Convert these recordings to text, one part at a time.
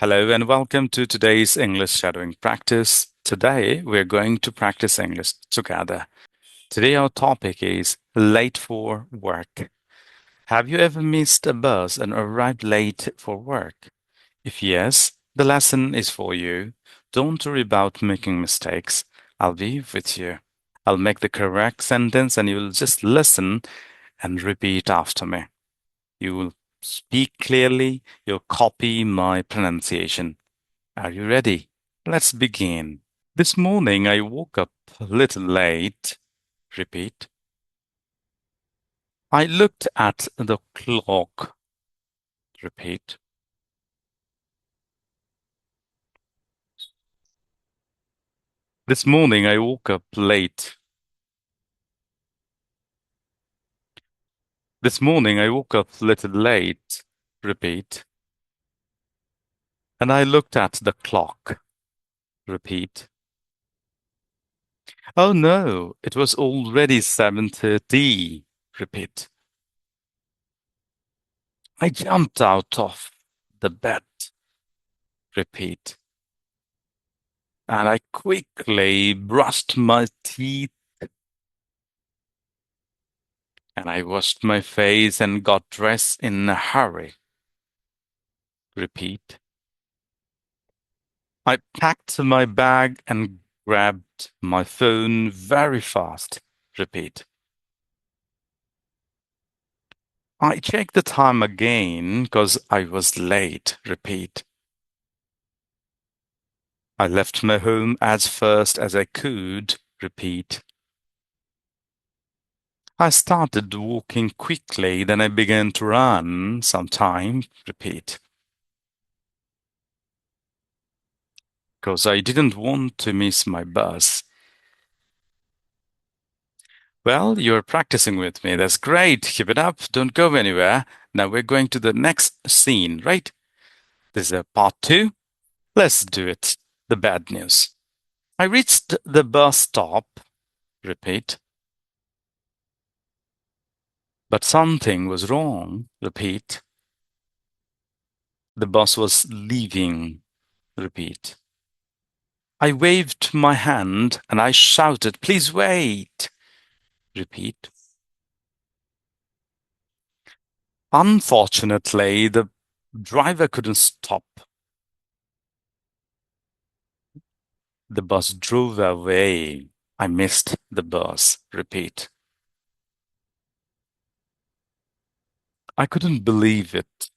Hello and welcome to today's English shadowing practice. Today we're going to practice English together. Today our topic is late for work. Have you ever missed a bus and arrived late for work? If yes, the lesson is for you. Don't worry about making mistakes. I'll be with you. I'll make the correct sentence and you'll just listen and repeat after me. You will speak clearly. You'll copy my pronunciation. Are you ready? Let's begin. This morning I woke up a little late. Repeat. I looked at the clock. Repeat. This morning I woke up late. This morning I woke up a little late. Repeat. And I looked at the clock. Repeat. Oh no, it was already 7:30. Repeat. I jumped out of the bed. Repeat. And I quickly brushed my teeth and I washed my face and got dressed in a hurry. Repeat. I packed my bag and grabbed my phone very fast. Repeat. I checked the time again because I was late. Repeat. I left my home as fast as I could. Repeat. I started walking quickly, then I began to run sometime. Repeat. Because I didn't want to miss my bus. Well, you're practicing with me. That's great. Keep it up. Don't go anywhere. Now we're going to the next scene, right? This is a part two. Let's do it. The bad news. I reached the bus stop. Repeat. But something was wrong. Repeat. The bus was leaving. Repeat. I waved my hand and I shouted, please wait. Repeat. Unfortunately, the driver couldn't stop. The bus drove away. I missed the bus. Repeat. I couldn't believe it.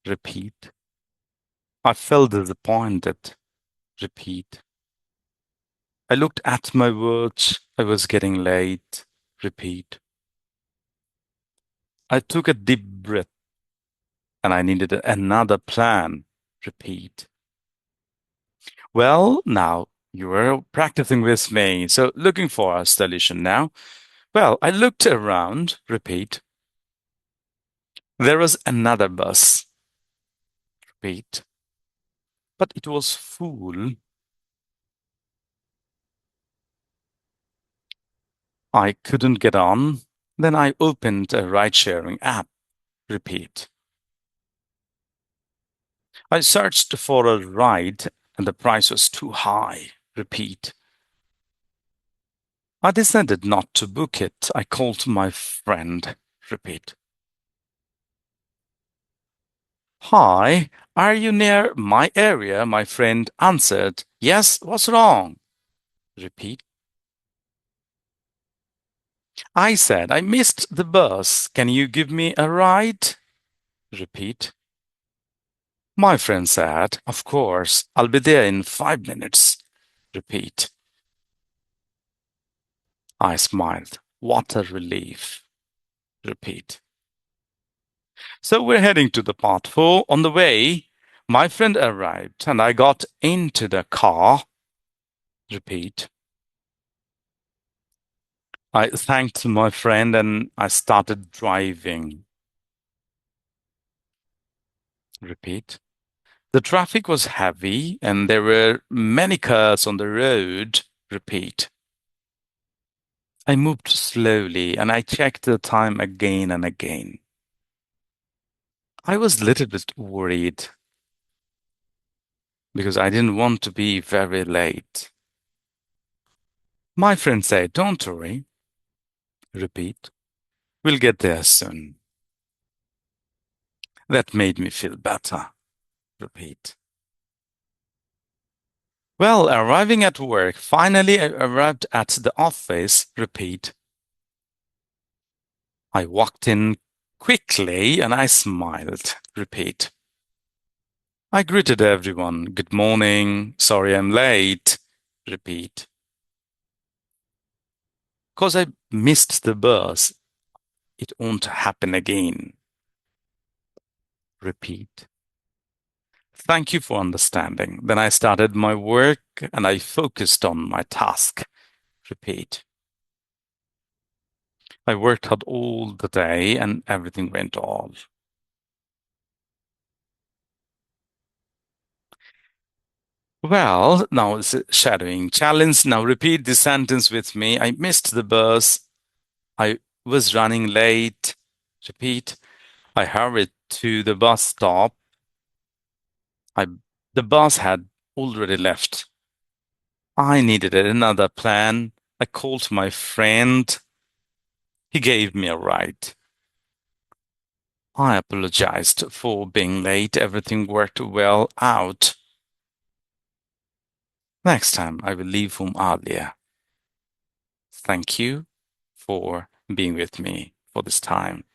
Repeat. I felt disappointed. Repeat. I looked at my watch. I was getting late. Repeat. I took a deep breath and I needed another plan. Repeat. Well, now you are practicing with me, so looking for a solution now. Well, I looked around. Repeat. There was another bus. Repeat. But it was full. I couldn't get on. Then I opened a ride-sharing app. Repeat. I searched for a ride and the price was too high. Repeat. I decided not to book it. I called my friend. Repeat. Hi, are you near my area? My friend answered. Yes, what's wrong? Repeat. I said, I missed the bus. Can you give me a ride? Repeat. My friend said, of course, I'll be there in 5 minutes. Repeat. I smiled. What a relief. Repeat. So we're heading to the part four. On the way, my friend arrived and I got into the car. Repeat. I thanked my friend and I started driving. Repeat. The traffic was heavy and there were many cars on the road. Repeat. I moved slowly and I checked the time again and again. I was a little bit worried. because I didn't want to be very late. My friend said, "Don't worry." Repeat. "We'll get there soon." That made me feel better. Repeat. Well, arriving at work, finally I arrived at the office. Repeat. I walked in quickly and I smiled. Repeat. I greeted everyone. "Good morning. Sorry I'm late." Repeat. Because I missed the bus. It won't happen again. Repeat. Thank you for understanding. Then I started my work and I focused on my task. Repeat. I worked hard all the day and everything went all. Well, now it's a shadowing challenge. Now repeat this sentence with me. I missed the bus. I was running late. Repeat. I hurried to the bus stop. I, the bus had already left. I needed another plan. I called my friend. He gave me a ride. I apologized for being late. Everything worked well out. Next time I will leave home earlier. Thank you for being with me for this time.